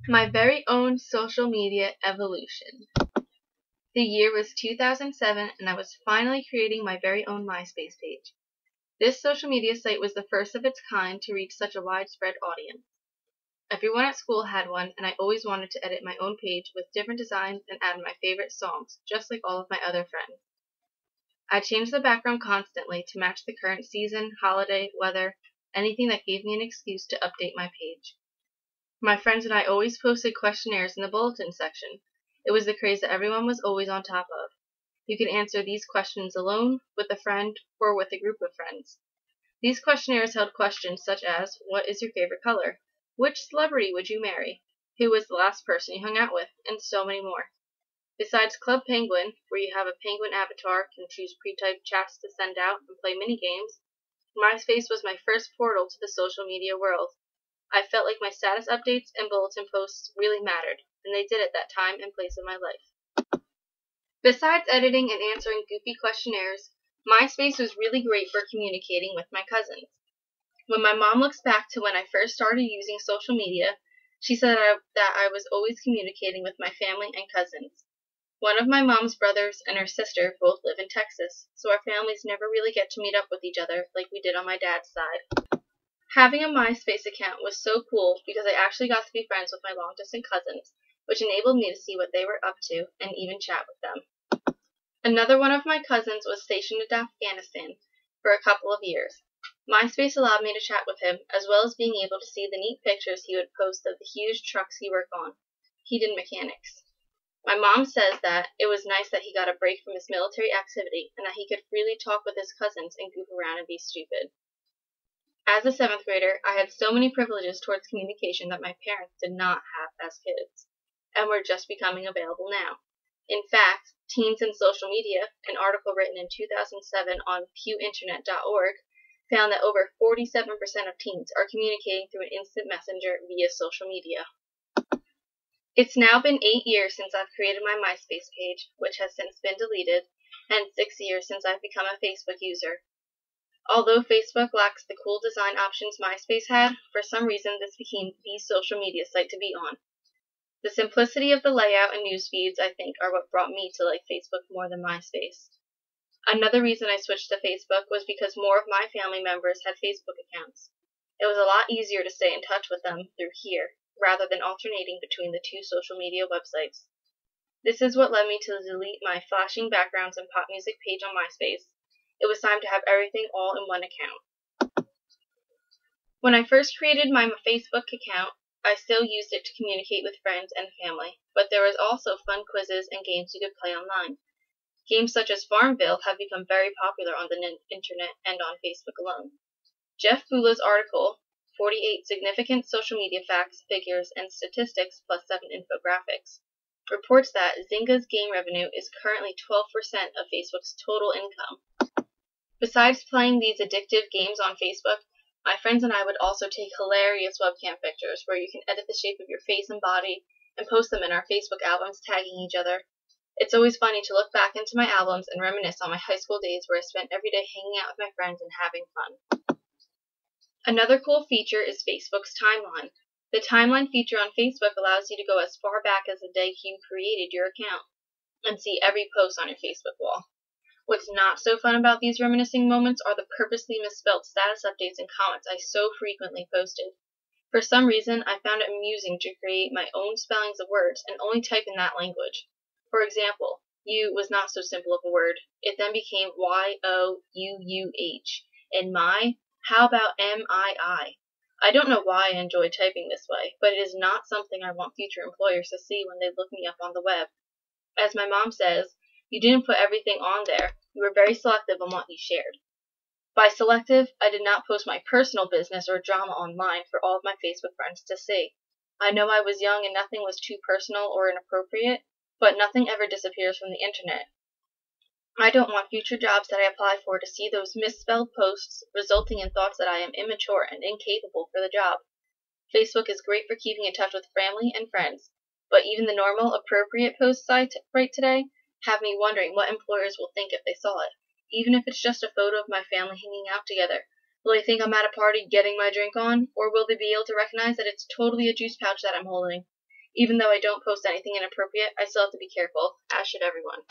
My very own social media evolution. The year was 2007 and I was finally creating my very own MySpace page. This social media site was the first of its kind to reach such a widespread audience. Everyone at school had one, and I always wanted to edit my own page with different designs and add my favorite songs, just like all of my other friends. I changed the background constantly to match the current season, holiday, weather, anything that gave me an excuse to update my page. My friends and I always posted questionnaires in the bulletin section. It was the craze that everyone was always on top of. You could answer these questions alone, with a friend, or with a group of friends. These questionnaires held questions such as, what is your favorite color? Which celebrity would you marry? Who was the last person you hung out with? And so many more. Besides Club Penguin, where you have a penguin avatar, can choose pre-typed chats to send out, and play mini-games, MySpace was my first portal to the social media world. I felt like my status updates and bulletin posts really mattered, and they did at that time and place of my life. Besides editing and answering goofy questionnaires, MySpace was really great for communicating with my cousins. When my mom looks back to when I first started using social media, she said that I was always communicating with my family and cousins. One of my mom's brothers and her sister both live in Texas, so our families never really get to meet up with each other like we did on my dad's side. Having a MySpace account was so cool because I actually got to be friends with my long-distance cousins, which enabled me to see what they were up to and even chat with them. Another one of my cousins was stationed in Afghanistan for a couple of years. MySpace allowed me to chat with him, as well as being able to see the neat pictures he would post of the huge trucks he worked on. He did mechanics. My mom says that it was nice that he got a break from his military activity and that he could freely talk with his cousins and goof around and be stupid. As a 7th grader, I had so many privileges towards communication that my parents did not have as kids, and were just becoming available now. In fact, Teens in Social Media, an article written in 2007 on pewinternet.org, found that over 47% of teens are communicating through an instant messenger via social media. It's now been 8 years since I've created my MySpace page, which has since been deleted, and 6 years since I've become a Facebook user. Although Facebook lacks the cool design options MySpace had, for some reason this became the social media site to be on. The simplicity of the layout and news feeds, I think, are what brought me to like Facebook more than MySpace. Another reason I switched to Facebook was because more of my family members had Facebook accounts. It was a lot easier to stay in touch with them through here, rather than alternating between the two social media websites. This is what led me to delete my flashing backgrounds and pop music page on MySpace. It was time to have everything all in one account. When I first created my Facebook account, I still used it to communicate with friends and family, but there was also fun quizzes and games you could play online. Games such as Farmville have become very popular on the internet and on Facebook alone. Jeff Bula's article, 48 Significant Social Media Facts, Figures, and Statistics plus 7 Infographics, reports that Zynga's game revenue is currently 12% of Facebook's total income. Besides playing these addictive games on Facebook, my friends and I would also take hilarious webcam pictures where you can edit the shape of your face and body and post them in our Facebook albums tagging each other. It's always funny to look back into my albums and reminisce on my high school days where I spent every day hanging out with my friends and having fun. Another cool feature is Facebook's timeline. The timeline feature on Facebook allows you to go as far back as the day you created your account and see every post on your Facebook wall. What's not so fun about these reminiscing moments are the purposely misspelled status updates and comments I so frequently posted. For some reason, I found it amusing to create my own spellings of words and only type in that language. For example, "you" was not so simple of a word. It then became "youuh," and "my," how about "mii"? I don't know why I enjoy typing this way, but it is not something I want future employers to see when they look me up on the web. As my mom says, you didn't put everything on there. You were very selective on what you shared. By selective, I did not post my personal business or drama online for all of my Facebook friends to see. I know I was young and nothing was too personal or inappropriate, but nothing ever disappears from the internet. I don't want future jobs that I apply for to see those misspelled posts resulting in thoughts that I am immature and incapable for the job. Facebook is great for keeping in touch with family and friends, but even the normal, appropriate posts I write today have me wondering what employers will think if they saw it. Even if it's just a photo of my family hanging out together, will they think I'm at a party getting my drink on, or will they be able to recognize that it's totally a juice pouch that I'm holding? Even though I don't post anything inappropriate, I still have to be careful, as should everyone.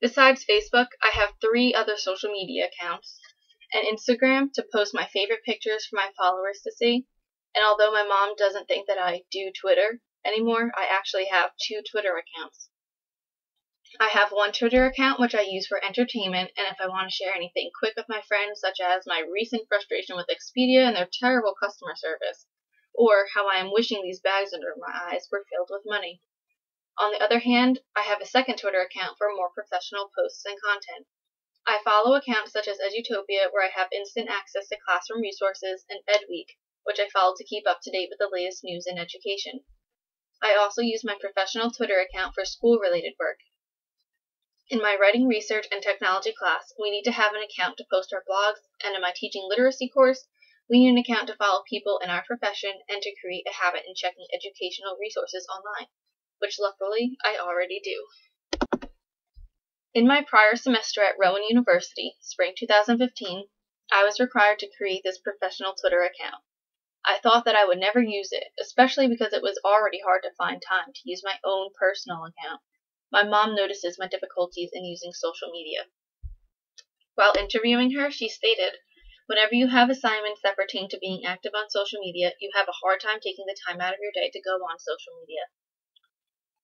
Besides Facebook, I have 3 other social media accounts. An Instagram to post my favorite pictures for my followers to see, and although my mom doesn't think that I do Twitter anymore, I actually have 2 Twitter accounts. I have one Twitter account which I use for entertainment and if I want to share anything quick with my friends, such as my recent frustration with Expedia and their terrible customer service, or how I am wishing these bags under my eyes were filled with money. On the other hand, I have a second Twitter account for more professional posts and content. I follow accounts such as Edutopia, where I have instant access to classroom resources, and EdWeek, which I follow to keep up to date with the latest news in education. I also use my professional Twitter account for school-related work. In my writing, research, and technology class, we need to have an account to post our blogs, and in my teaching literacy course, we need an account to follow people in our profession and to create a habit in checking educational resources online, which luckily I already do. In my prior semester at Rowan University, spring 2015, I was required to create this professional Twitter account. I thought that I would never use it, especially because it was already hard to find time to use my own personal account. My mom notices my difficulties in using social media. While interviewing her, she stated, "Whenever you have assignments that pertain to being active on social media, you have a hard time taking the time out of your day to go on social media."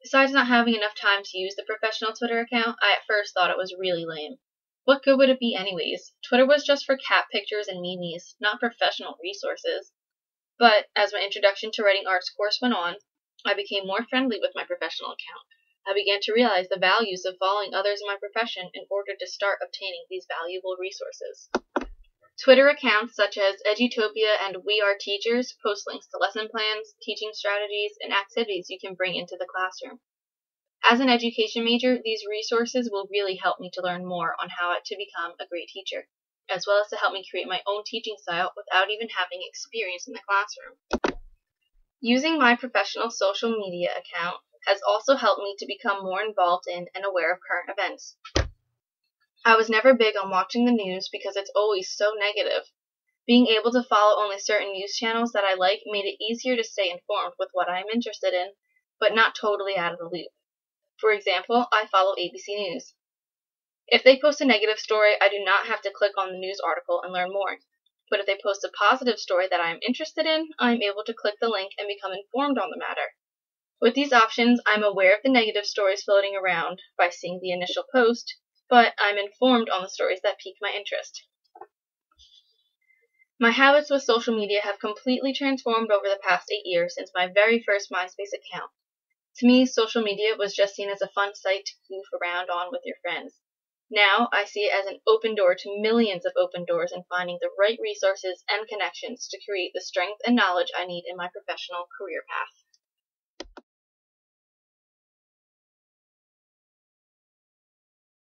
Besides not having enough time to use the professional Twitter account, I at first thought it was really lame. What good would it be anyways? Twitter was just for cat pictures and memes, not professional resources. But as my introduction to writing arts course went on, I became more friendly with my professional account. I began to realize the values of following others in my profession in order to start obtaining these valuable resources. Twitter accounts such as Edutopia and We Are Teachers post links to lesson plans, teaching strategies, and activities you can bring into the classroom. As an education major, these resources will really help me to learn more on how to become a great teacher, as well as to help me create my own teaching style without even having experience in the classroom. Using my professional social media account has also helped me to become more involved in and aware of current events. I was never big on watching the news because it's always so negative. Being able to follow only certain news channels that I like made it easier to stay informed with what I am interested in, but not totally out of the loop. For example, I follow ABC News. If they post a negative story, I do not have to click on the news article and learn more. But if they post a positive story that I am interested in, I am able to click the link and become informed on the matter. With these options, I'm aware of the negative stories floating around by seeing the initial post, but I'm informed on the stories that pique my interest. My habits with social media have completely transformed over the past 8 years since my very first MySpace account. To me, social media was just seen as a fun site to goof around on with your friends. Now, I see it as an open door to millions of open doors in finding the right resources and connections to create the strength and knowledge I need in my professional career path.